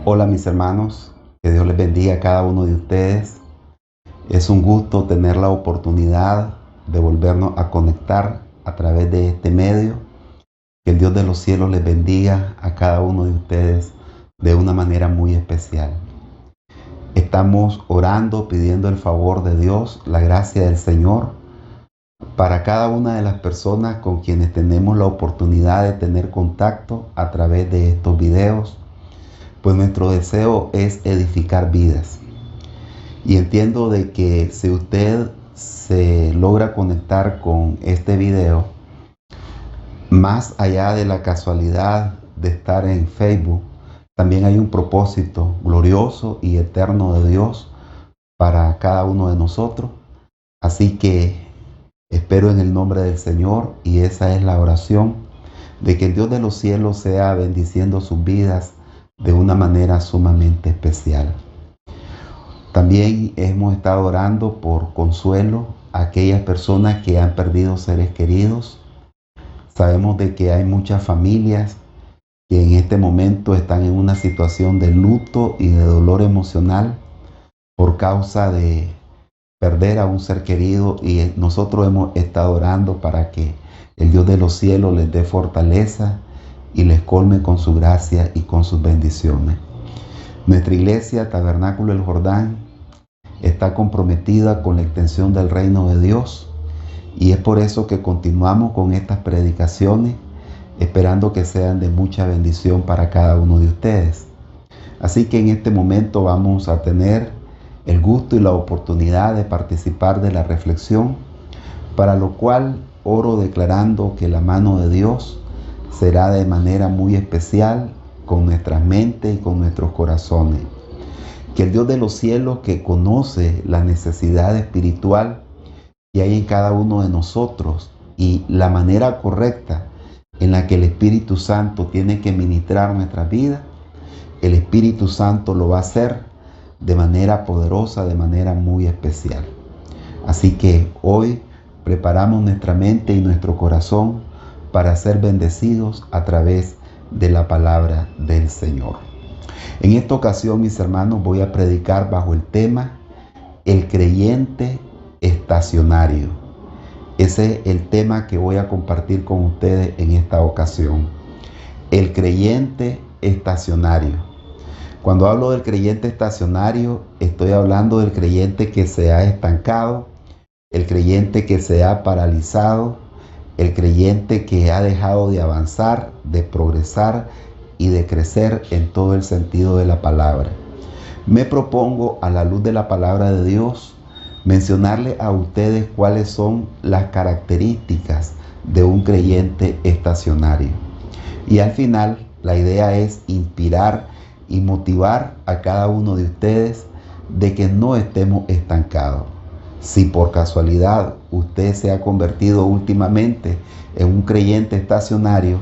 Hola mis hermanos, que Dios les bendiga a cada uno de ustedes. Es un gusto tener la oportunidad de volvernos a conectar a través de este medio. Que el Dios de los cielos les bendiga a cada uno de ustedes de una manera muy especial. Estamos orando, pidiendo el favor de Dios, la gracia del Señor, para cada una de las personas con quienes tenemos la oportunidad de tener contacto a través de estos videos. Pues nuestro deseo es edificar vidas. Y entiendo de que si usted se logra conectar con este video, más allá de la casualidad de estar en Facebook, también hay un propósito glorioso y eterno de Dios para cada uno de nosotros. Así que espero en el nombre del Señor, y esa es la oración, de que el Dios de los cielos sea bendiciendo sus vidas de una manera sumamente especial. También hemos estado orando por consuelo a aquellas personas que han perdido seres queridos. Sabemos de que hay muchas familias que en este momento están en una situación de luto y de dolor emocional por causa de perder a un ser querido, y nosotros hemos estado orando para que el Dios de los cielos les dé fortaleza y les colme con su gracia y con sus bendiciones. Nuestra iglesia, Tabernáculo El Jordán, está comprometida con la extensión del reino de Dios, y es por eso que continuamos con estas predicaciones, esperando que sean de mucha bendición para cada uno de ustedes. Así que en este momento vamos a tener el gusto y la oportunidad de participar de la reflexión, para lo cual oro declarando que la mano de Dios será de manera muy especial con nuestras mentes y con nuestros corazones. Que el Dios de los cielos, que conoce la necesidad espiritual que hay en cada uno de nosotros y la manera correcta en la que el Espíritu Santo tiene que ministrar nuestras vidas, el Espíritu Santo lo va a hacer de manera poderosa, de manera muy especial. Así que hoy preparamos nuestra mente y nuestro corazón para ser bendecidos a través de la palabra del Señor. En esta ocasión, mis hermanos, voy a predicar bajo el tema El creyente estacionario. Ese es el tema que voy a compartir con ustedes en esta ocasión. El creyente estacionario. Cuando hablo del creyente estacionario, estoy hablando del creyente que se ha estancado, el creyente que se ha paralizado, el creyente que ha dejado de avanzar, de progresar y de crecer en todo el sentido de la palabra. Me propongo, a la luz de la palabra de Dios, mencionarle a ustedes cuáles son las características de un creyente estacionario. Y al final, la idea es inspirar y motivar a cada uno de ustedes de que no estemos estancados. Si por casualidad usted se ha convertido últimamente en un creyente estacionario,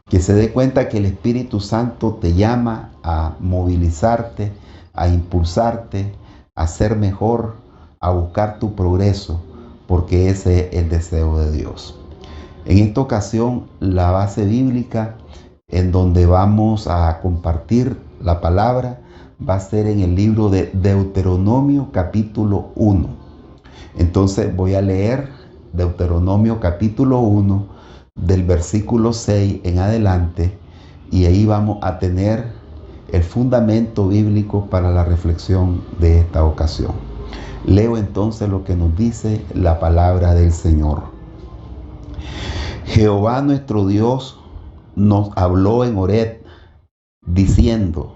que se dé cuenta que el Espíritu Santo te llama a movilizarte, a impulsarte, a ser mejor, a buscar tu progreso, porque ese es el deseo de Dios. En esta ocasión, la base bíblica en donde vamos a compartir la palabra va a ser en el libro de Deuteronomio capítulo 1. Entonces voy a leer Deuteronomio capítulo 1 del versículo 6 en adelante, y ahí vamos a tener el fundamento bíblico para la reflexión de esta ocasión. Leo entonces lo que nos dice la palabra del Señor. Jehová nuestro Dios nos habló en Horeb, diciendo: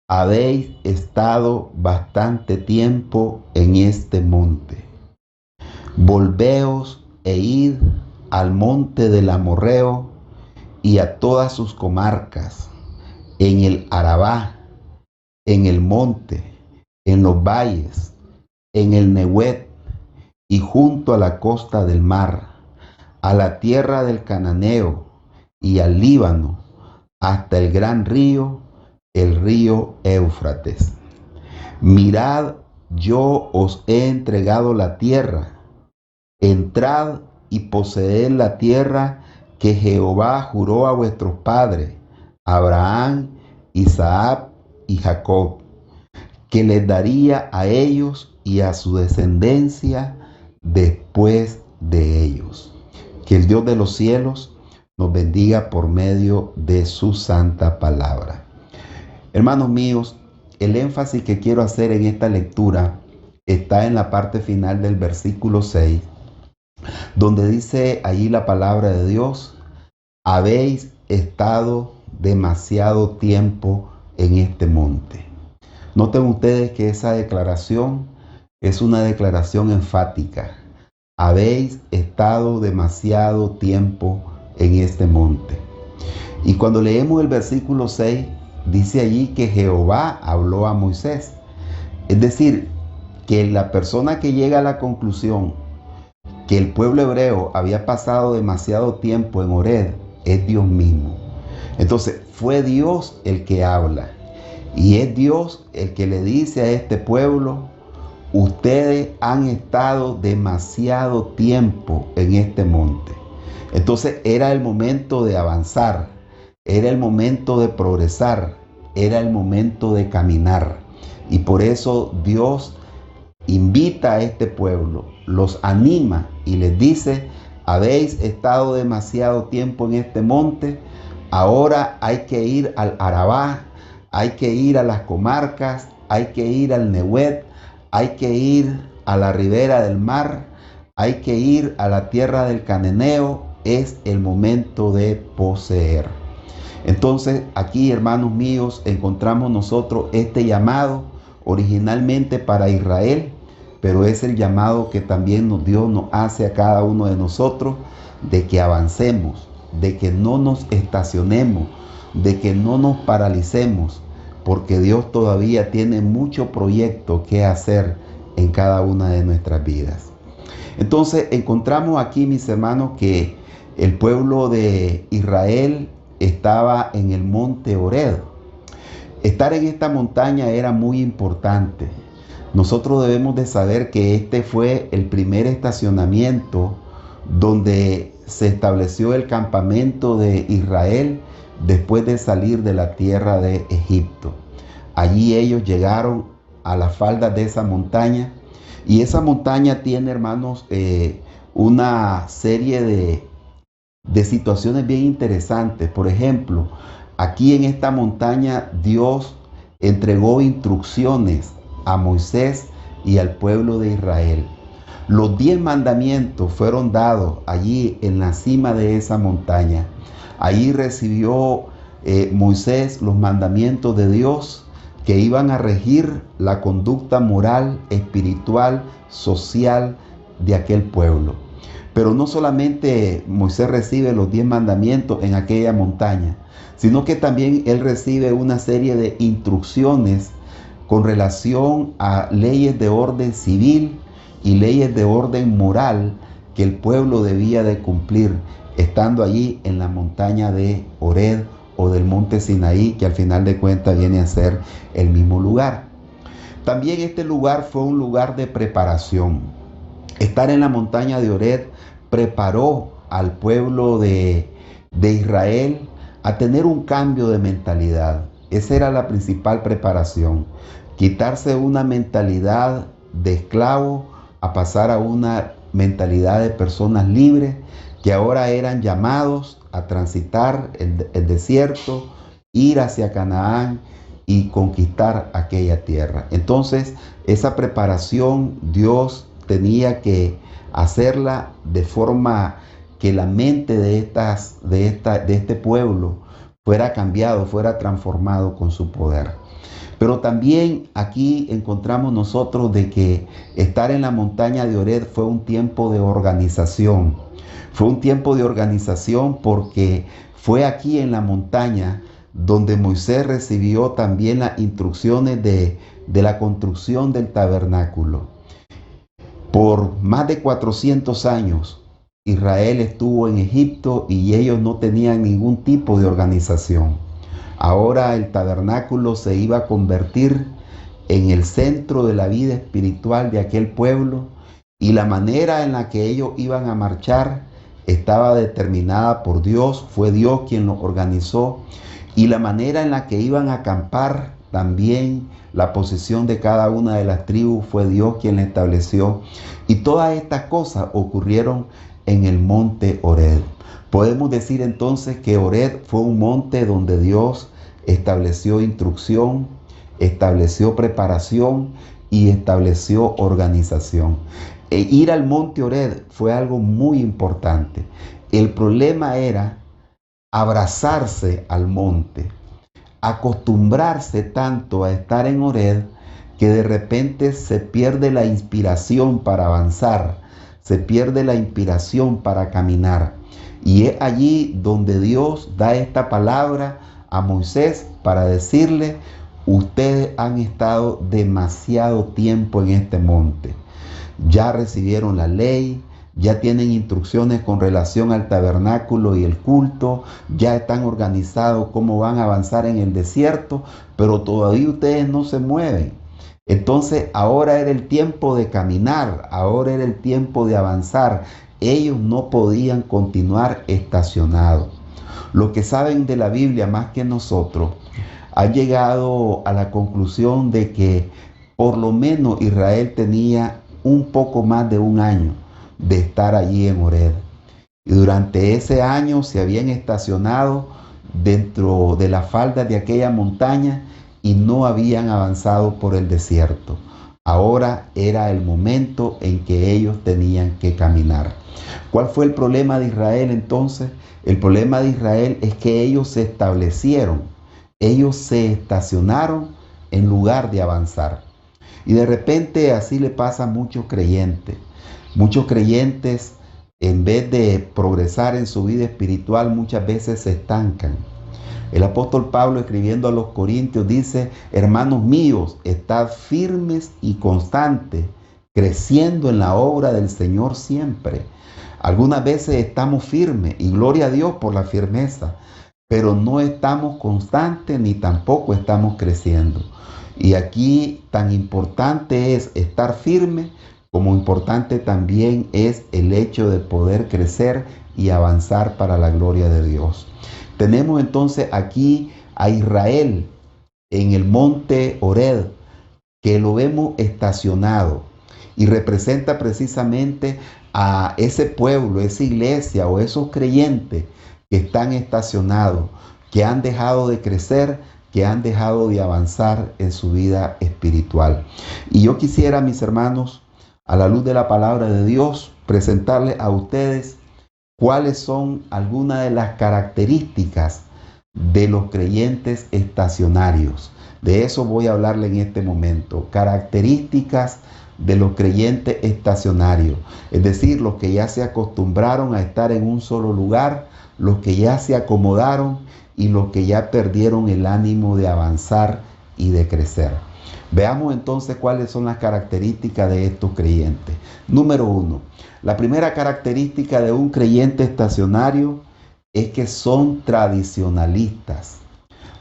habéis estado bastante tiempo en este monte. Volveos e id al monte del Amorreo y a todas sus comarcas, en el Arabá, en el monte, en los valles, en el Nehuet y junto a la costa del mar, a la tierra del Cananeo y al Líbano, hasta el gran río, el río Éufrates. Mirad, yo os he entregado la tierra. Entrad y poseed la tierra que Jehová juró a vuestros padres, Abraham, Isaac y Jacob, que les daría a ellos y a su descendencia después de ellos. Que el Dios de los cielos nos bendiga por medio de su santa palabra. Hermanos míos, el énfasis que quiero hacer en esta lectura está en la parte final del versículo 6, donde dice allí la palabra de Dios: habéis estado demasiado tiempo en este monte. Noten ustedes que esa declaración es una declaración enfática. Habéis estado demasiado tiempo en este monte. Y cuando leemos el versículo 6, dice allí que Jehová habló a Moisés. Es decir, que la persona que llega a la conclusión que el pueblo hebreo había pasado demasiado tiempo en Horeb es Dios mismo. Entonces, fue Dios el que habla. Y es Dios el que le dice a este pueblo: ustedes han estado demasiado tiempo en este monte. Entonces era el momento de avanzar, era el momento de progresar, era el momento de caminar. Y por eso Dios invita a este pueblo, los anima y les dice: habéis estado demasiado tiempo en este monte, ahora hay que ir al Arabá, hay que ir a las comarcas, hay que ir al Nehuet, hay que ir a la ribera del mar, hay que ir a la tierra del Cananeo. Es el momento de poseer. Entonces aquí, hermanos míos, encontramos nosotros este llamado originalmente para Israel, pero es el llamado que también Dios nos hace a cada uno de nosotros, de que avancemos, de que no nos estacionemos, de que no nos paralicemos, porque Dios todavía tiene mucho proyecto que hacer en cada una de nuestras vidas. Entonces encontramos aquí, mis hermanos, que el pueblo de Israel estaba en el monte Horeb. Estar en esta montaña era muy importante. Nosotros debemos de saber que este fue el primer estacionamiento donde se estableció el campamento de Israel después de salir de la tierra de Egipto. Allí ellos llegaron a las faldas de esa montaña, y esa montaña tiene, hermanos, una serie de situaciones bien interesantes. Por ejemplo, aquí en esta montaña Dios entregó instrucciones a Moisés y al pueblo de Israel. Los 10 mandamientos fueron dados allí en la cima de esa montaña. Allí recibió Moisés los mandamientos de Dios que iban a regir la conducta moral, espiritual, social de aquel pueblo. Pero no solamente Moisés recibe los 10 mandamientos en aquella montaña, sino que también él recibe una serie de instrucciones con relación a leyes de orden civil y leyes de orden moral que el pueblo debía de cumplir estando allí en la montaña de Horeb o del monte Sinaí, que al final de cuentas viene a ser el mismo lugar. También este lugar fue un lugar de preparación. Estar en la montaña de Horeb preparó al pueblo de Israel a tener un cambio de mentalidad. Esa era la principal preparación. Quitarse una mentalidad de esclavo a pasar a una mentalidad de personas libres que ahora eran llamados a transitar el desierto, ir hacia Canaán y conquistar aquella tierra. Entonces, esa preparación Dios tenía que hacerla de forma que la mente de este pueblo fuera cambiado, fuera transformado con su poder. Pero también aquí encontramos nosotros de que estar en la montaña de Horeb fue un tiempo de organización. Fue un tiempo de organización porque fue aquí en la montaña donde Moisés recibió también las instrucciones de la construcción del tabernáculo. Por más de 400 años, Israel estuvo en Egipto y ellos no tenían ningún tipo de organización. Ahora el tabernáculo se iba a convertir en el centro de la vida espiritual de aquel pueblo, y la manera en la que ellos iban a marchar estaba determinada por Dios, fue Dios quien lo organizó, y la manera en la que iban a acampar también, la posición de cada una de las tribus fue Dios quien la estableció, y todas estas cosas ocurrieron en el monte Horeb. Podemos decir entonces que Horeb fue un monte donde Dios estableció instrucción, estableció preparación y estableció organización. Ir al monte Horeb fue algo muy importante. El problema era abrazarse al monte, acostumbrarse tanto a estar en Horeb que de repente se pierde la inspiración para avanzar, se pierde la inspiración para caminar. Y es allí donde Dios da esta palabra a Moisés para decirle: ustedes han estado demasiado tiempo en este monte. Ya recibieron la ley, ya tienen instrucciones con relación al tabernáculo y el culto, ya están organizados cómo van a avanzar en el desierto, pero todavía ustedes no se mueven. Entonces ahora era el tiempo de caminar, ahora era el tiempo de avanzar. Ellos no podían continuar estacionados. Los que saben de la Biblia más que nosotros han llegado a la conclusión de que por lo menos Israel tenía un poco más de un año de estar allí en Horeb. Y durante ese año se habían estacionado dentro de las faldas de aquella montaña y no habían avanzado por el desierto. Ahora era el momento en que ellos tenían que caminar. ¿Cuál fue el problema de Israel entonces? El problema de Israel es que ellos se establecieron, ellos se estacionaron en lugar de avanzar. Y de repente así le pasa a muchos creyentes. Muchos creyentes, en vez de progresar en su vida espiritual, muchas veces se estancan. El apóstol Pablo, escribiendo a los Corintios, dice: hermanos míos, estad firmes y constantes, creciendo en la obra del Señor siempre. Algunas veces estamos firmes y gloria a Dios por la firmeza, pero no estamos constantes ni tampoco estamos creciendo. Y aquí tan importante es estar firme, como importante también es el hecho de poder crecer y avanzar para la gloria de Dios. Tenemos entonces aquí a Israel en el monte Horeb, que lo vemos estacionado y representa precisamente a ese pueblo, esa iglesia o esos creyentes que están estacionados, que han dejado de crecer, que han dejado de avanzar en su vida espiritual. Y yo quisiera, mis hermanos, a la luz de la palabra de Dios, presentarles a ustedes cuáles son algunas de las características de los creyentes estacionarios. De eso voy a hablarle en este momento. Características de los creyentes estacionarios. Es decir, los que ya se acostumbraron a estar en un solo lugar, los que ya se acomodaron y los que ya perdieron el ánimo de avanzar y de crecer. Veamos entonces cuáles son las características de estos creyentes. Número 1. La primera característica de un creyente estacionario es que son tradicionalistas.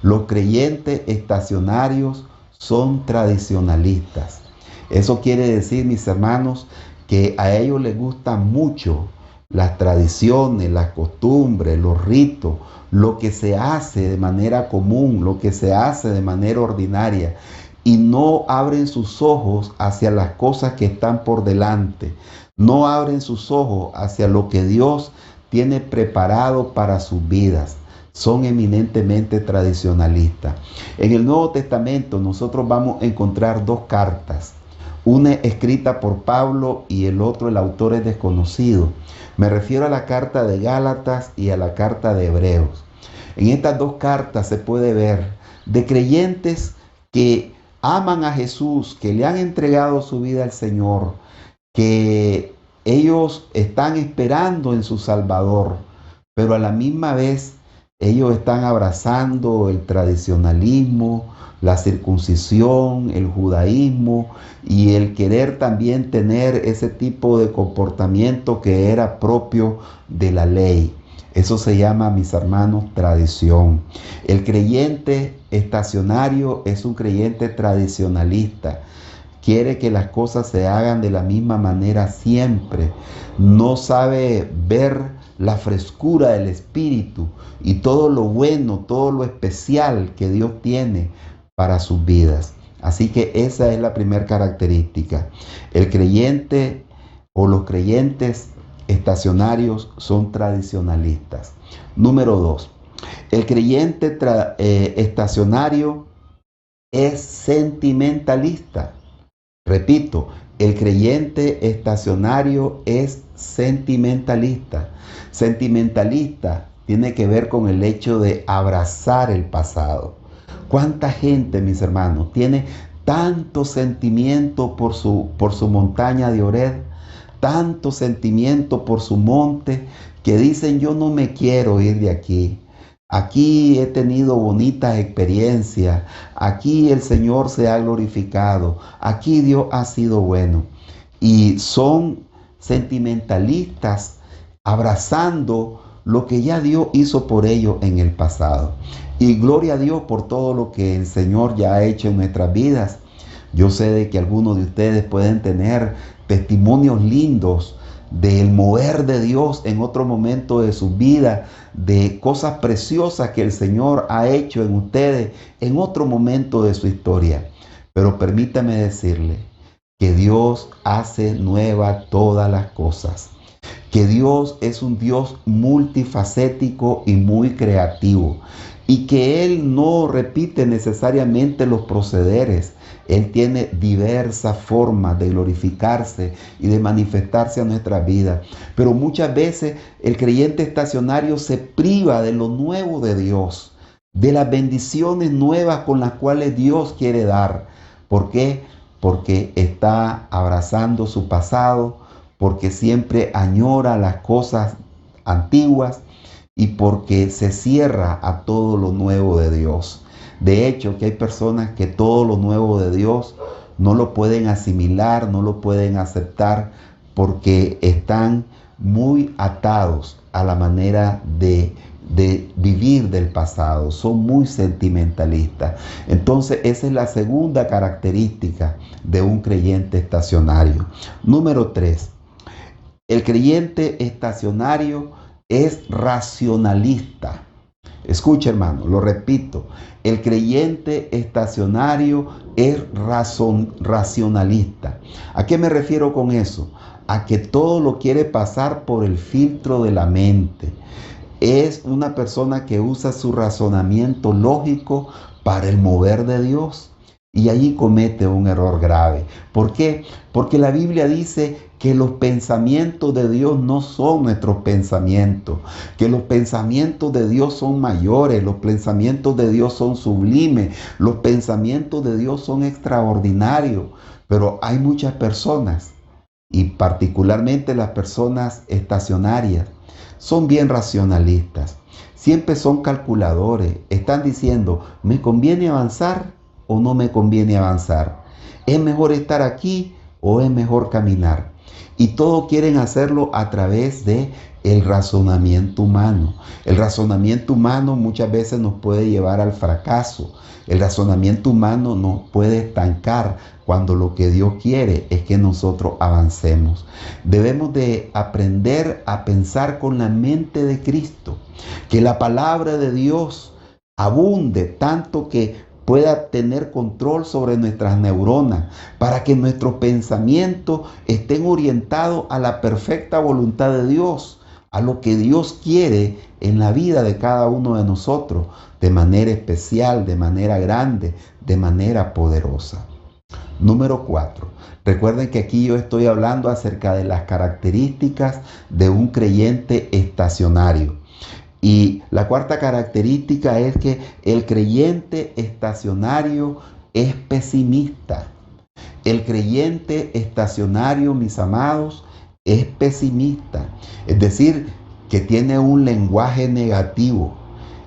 Los creyentes estacionarios son tradicionalistas. Eso quiere decir, mis hermanos, que a ellos les gustan mucho las tradiciones, las costumbres, los ritos, lo que se hace de manera común, lo que se hace de manera ordinaria, y no abren sus ojos hacia las cosas que están por delante, no abren sus ojos hacia lo que Dios tiene preparado para sus vidas. Son eminentemente tradicionalistas. En el Nuevo Testamento nosotros vamos a encontrar dos cartas, una escrita por Pablo y el otro, el autor es desconocido. Me refiero a la carta de Gálatas y a la carta de Hebreos. En estas dos cartas se puede ver de creyentes que aman a Jesús, que le han entregado su vida al Señor, que ellos están esperando en su Salvador, pero a la misma vez ellos están abrazando el tradicionalismo, la circuncisión, el judaísmo y el querer también tener ese tipo de comportamiento que era propio de la ley. Eso se llama, mis hermanos, tradición. El creyente estacionario es un creyente tradicionalista quiere que las cosas se hagan de la misma manera siempre, no sabe ver la frescura del Espíritu y todo lo bueno, todo lo especial que Dios tiene para sus vidas. Así que esa es la primera característica. El creyente o los creyentes estacionarios son tradicionalistas. Número 2. El creyente estacionario es sentimentalista. Repito, el creyente estacionario es sentimentalista. Sentimentalista tiene que ver con el hecho de abrazar el pasado. ¿Cuánta gente, mis hermanos, tiene tanto sentimiento por su montaña de Oreb, tanto sentimiento por su monte, que dicen: yo no me quiero ir de aquí? Aquí he tenido bonitas experiencias, aquí el Señor se ha glorificado, aquí Dios ha sido bueno. Y son sentimentalistas abrazando lo que ya Dios hizo por ellos en el pasado. Y gloria a Dios por todo lo que el Señor ya ha hecho en nuestras vidas. Yo sé de que algunos de ustedes pueden tener testimonios lindos del mover de Dios en otro momento de su vida, de cosas preciosas que el Señor ha hecho en ustedes en otro momento de su historia. Pero permítame decirle que Dios hace nueva todas las cosas, que Dios es un Dios multifacético y muy creativo, y que Él no repite necesariamente los procederes. Él tiene diversas formas de glorificarse y de manifestarse a nuestra vida. Pero muchas veces el creyente estacionario se priva de lo nuevo de Dios, de las bendiciones nuevas con las cuales Dios quiere dar. ¿Por qué? Porque está abrazando su pasado, porque siempre añora las cosas antiguas y porque se cierra a todo lo nuevo de Dios. De hecho, que hay personas que todo lo nuevo de Dios no lo pueden asimilar, no lo pueden aceptar, porque están muy atados a la manera de vivir del pasado, son muy sentimentalistas. Entonces, esa es la segunda característica de un creyente estacionario. Número 3. El creyente estacionario es racionalista. Escucha, hermano, lo repito. El creyente estacionario es racionalista. ¿A qué me refiero con eso? A que todo lo quiere pasar por el filtro de la mente. Es una persona que usa su razonamiento lógico para el mover de Dios. Y allí comete un error grave. ¿Por qué? Porque la Biblia dice que los pensamientos de Dios no son nuestros pensamientos, que los pensamientos de Dios son mayores, los pensamientos de Dios son sublimes, los pensamientos de Dios son extraordinarios. Pero hay muchas personas, y particularmente las personas estacionarias, son bien racionalistas. Siempre son calculadores. Están diciendo: ¿me conviene avanzar o no me conviene avanzar? ¿Es mejor estar aquí o es mejor caminar? Y todo quieren hacerlo a través de el razonamiento humano. El razonamiento humano muchas veces nos puede llevar al fracaso. El razonamiento humano nos puede estancar cuando lo que Dios quiere es que nosotros avancemos. Debemos de aprender a pensar con la mente de Cristo. Que la palabra de Dios abunde tanto que pueda tener control sobre nuestras neuronas, para que nuestros pensamientos estén orientados a la perfecta voluntad de Dios, a lo que Dios quiere en la vida de cada uno de nosotros, de manera especial, de manera grande, de manera poderosa. Número 4. Recuerden que aquí yo estoy hablando acerca de las características de un creyente estacionario. Y la cuarta característica es que el creyente estacionario es pesimista. El creyente estacionario, mis amados, es pesimista. Es decir, que tiene un lenguaje negativo,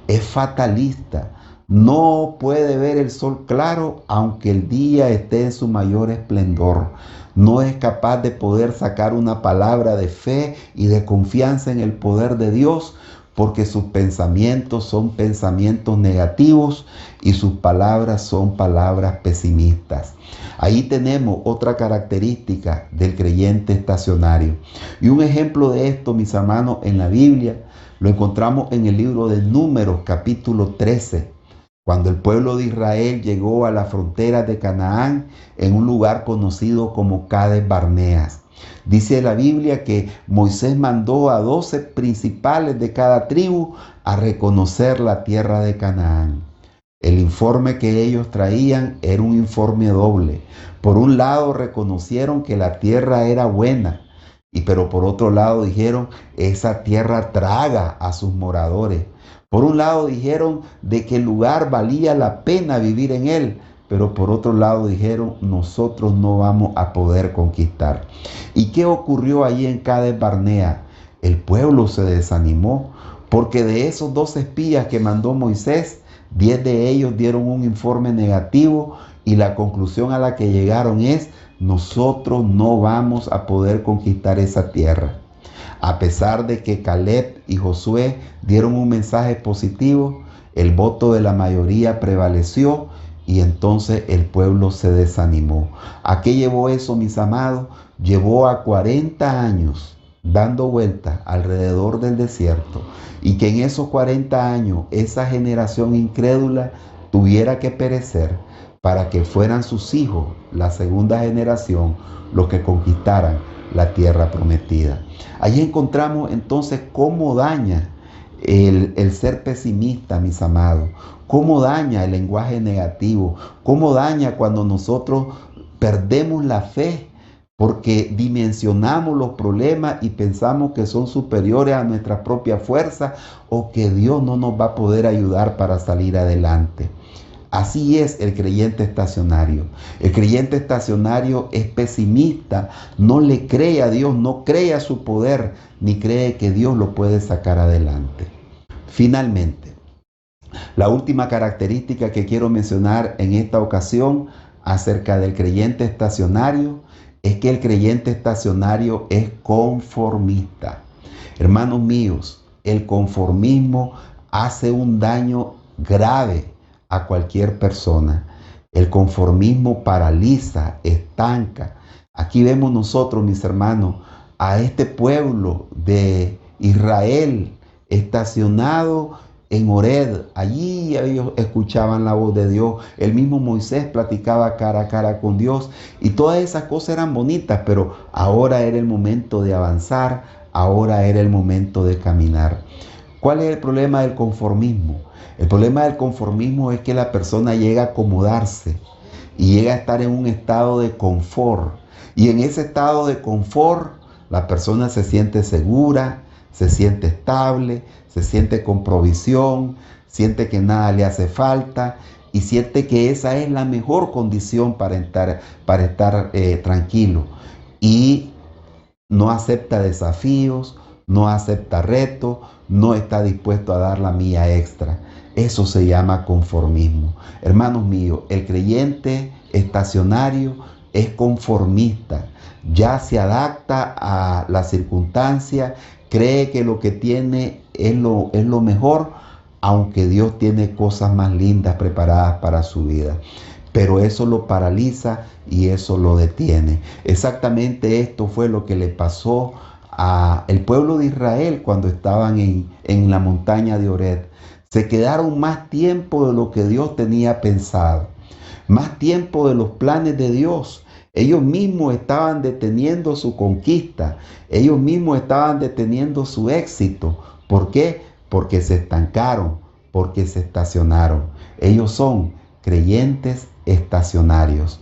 es fatalista. No puede ver el sol claro aunque el día esté en su mayor esplendor. No es capaz de poder sacar una palabra de fe y de confianza en el poder de Dios, porque sus pensamientos son pensamientos negativos y sus palabras son palabras pesimistas. Ahí tenemos otra característica del creyente estacionario. Y un ejemplo de esto, mis hermanos, en la Biblia lo encontramos en el libro de Números, capítulo 13. Cuando el pueblo de Israel llegó a las fronteras de Canaán en un lugar conocido como Cades Barneas. Dice la Biblia que Moisés mandó a 12 principales de cada tribu a reconocer la tierra de Canaán. El informe que ellos traían era un informe doble. Por un lado reconocieron que la tierra era buena, pero por otro lado dijeron, esa tierra traga a sus moradores. Por un lado dijeron de que el lugar valía la pena vivir en él, pero por otro lado dijeron, nosotros no vamos a poder conquistar. ¿Y qué ocurrió allí en Cades Barnea? El pueblo se desanimó, porque de esos 12 espías que mandó Moisés, 10 de ellos dieron un informe negativo y la conclusión a la que llegaron es, nosotros no vamos a poder conquistar esa tierra. A pesar de que Caleb y Josué dieron un mensaje positivo, el voto de la mayoría prevaleció y entonces el pueblo se desanimó. ¿A qué llevó eso, mis amados? Llevó a 40 años dando vueltas alrededor del desierto y que en esos 40 años esa generación incrédula tuviera que perecer para que fueran sus hijos, la segunda generación, los que conquistaran la tierra prometida. Allí encontramos entonces cómo daña el ser pesimista, mis amados, cómo daña el lenguaje negativo, cómo daña cuando nosotros perdemos la fe porque dimensionamos los problemas y pensamos que son superiores a nuestra propia fuerza o que Dios no nos va a poder ayudar para salir adelante. Así es el creyente estacionario. El creyente estacionario es pesimista, no le cree a Dios, no cree a su poder, ni cree que Dios lo puede sacar adelante. Finalmente, la última característica que quiero mencionar en esta ocasión acerca del creyente estacionario es que el creyente estacionario es conformista. Hermanos míos, el conformismo hace un daño grave a cualquier persona. El conformismo paraliza, estanca. Aquí vemos nosotros, mis hermanos, a este pueblo de Israel estacionado en Horeb. Allí ellos escuchaban la voz de Dios. El mismo Moisés platicaba cara a cara con Dios. Y todas esas cosas eran bonitas, pero ahora era el momento de avanzar. Ahora era el momento de caminar. ¿Cuál es el problema del conformismo? El problema del conformismo es que la persona llega a acomodarse y llega a estar en un estado de confort. Y en ese estado de confort, la persona se siente segura, se siente estable, se siente con provisión, siente que nada le hace falta y siente que esa es la mejor condición para estar tranquilo. Y no acepta desafíos, no acepta retos, no está dispuesto a dar la milla extra. Eso se llama conformismo. Hermanos míos, el creyente estacionario es conformista. Ya se adapta a la circunstancia, cree que lo que tiene es lo mejor, aunque Dios tiene cosas más lindas preparadas para su vida. Pero eso lo paraliza y eso lo detiene. Exactamente esto fue lo que le pasó al pueblo de Israel cuando estaban en la montaña de Horeb. Se quedaron más tiempo de lo que Dios tenía pensado, más tiempo de los planes de Dios. Ellos mismos estaban deteniendo su conquista, ellos mismos estaban deteniendo su éxito. ¿Por qué? Porque se estancaron, porque se estacionaron. Ellos son creyentes estacionarios.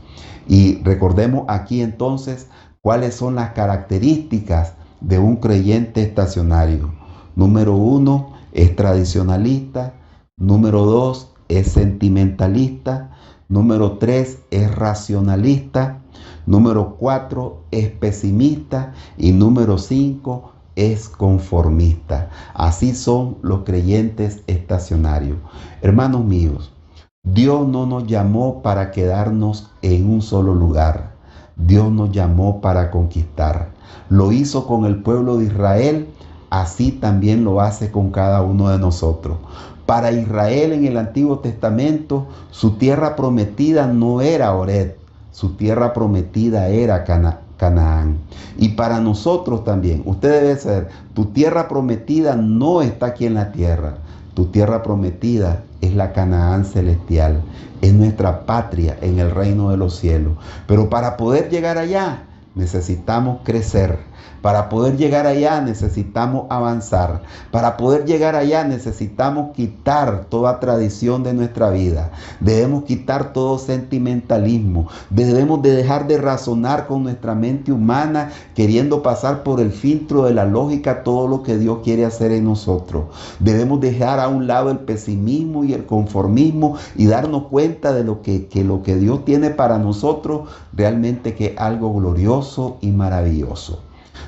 Y recordemos aquí entonces cuáles son las características de un creyente estacionario. Número 1, es tradicionalista. Número 2, es sentimentalista. Número 3, es racionalista. Número 4, es pesimista. Y número 5, es conformista. Así son los creyentes estacionarios. Hermanos míos, Dios no nos llamó para quedarnos en un solo lugar. Dios nos llamó para conquistar. Lo hizo con el pueblo de Israel así también lo hace con cada uno de nosotros. Para Israel en el Antiguo Testamento, su tierra prometida no era Oreb, su tierra prometida era Canaán. Y para nosotros también, usted debe saber, tu tierra prometida no está aquí en la tierra. Tu tierra prometida es la Canaán celestial, es nuestra patria en el reino de los cielos. Pero para poder llegar allá, necesitamos crecer. Para poder llegar allá necesitamos avanzar. Para poder llegar allá necesitamos quitar toda tradición de nuestra vida. Debemos quitar todo sentimentalismo. Debemos de dejar de razonar con nuestra mente humana queriendo pasar por el filtro de la lógica todo lo que Dios quiere hacer en nosotros. Debemos dejar a un lado el pesimismo y el conformismo y darnos cuenta de lo que Dios tiene para nosotros realmente que es algo glorioso y maravilloso.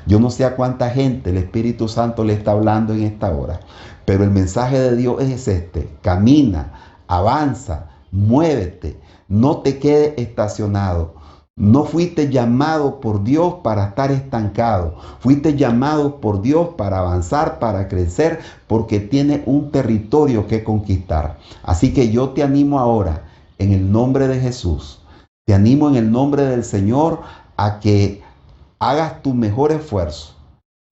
Yo no sé a cuánta gente el Espíritu Santo le está hablando en esta hora, pero el mensaje de Dios es este: camina, avanza, muévete, no te quedes estacionado. No fuiste llamado por Dios para estar estancado, fuiste llamado por Dios para avanzar, para crecer, porque tienes un territorio que conquistar. Así que yo te animo ahora, en el nombre de Jesús, te animo en el nombre del Señor a que hagas tu mejor esfuerzo.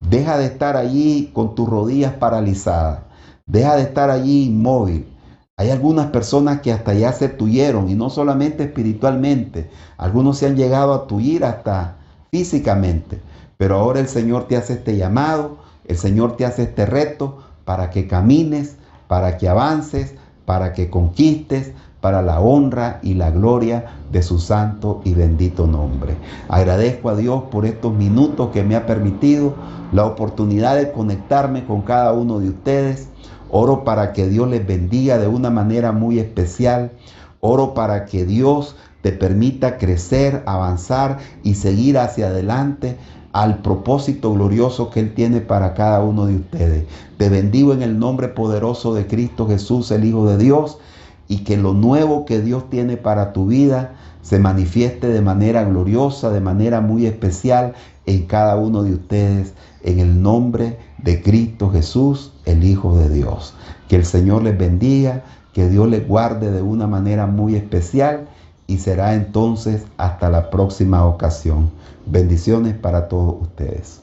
Deja de estar allí con tus rodillas paralizadas. Deja de estar allí inmóvil. Hay algunas personas que hasta ya se tuyeron, y no solamente espiritualmente. Algunos se han llegado a tuyir hasta físicamente. Pero ahora el Señor te hace este llamado, el Señor te hace este reto para que camines, para que avances, para que conquistes, para la honra y la gloria de su santo y bendito nombre. Agradezco a Dios por estos minutos que me ha permitido la oportunidad de conectarme con cada uno de ustedes. Oro para que Dios les bendiga de una manera muy especial. Oro para que Dios te permita crecer, avanzar y seguir hacia adelante al propósito glorioso que Él tiene para cada uno de ustedes. Te bendigo en el nombre poderoso de Cristo Jesús, el Hijo de Dios, y que lo nuevo que Dios tiene para tu vida se manifieste de manera gloriosa, de manera muy especial en cada uno de ustedes, en el nombre de Cristo Jesús, el Hijo de Dios. Que el Señor les bendiga, que Dios les guarde de una manera muy especial, y será entonces hasta la próxima ocasión. Bendiciones para todos ustedes.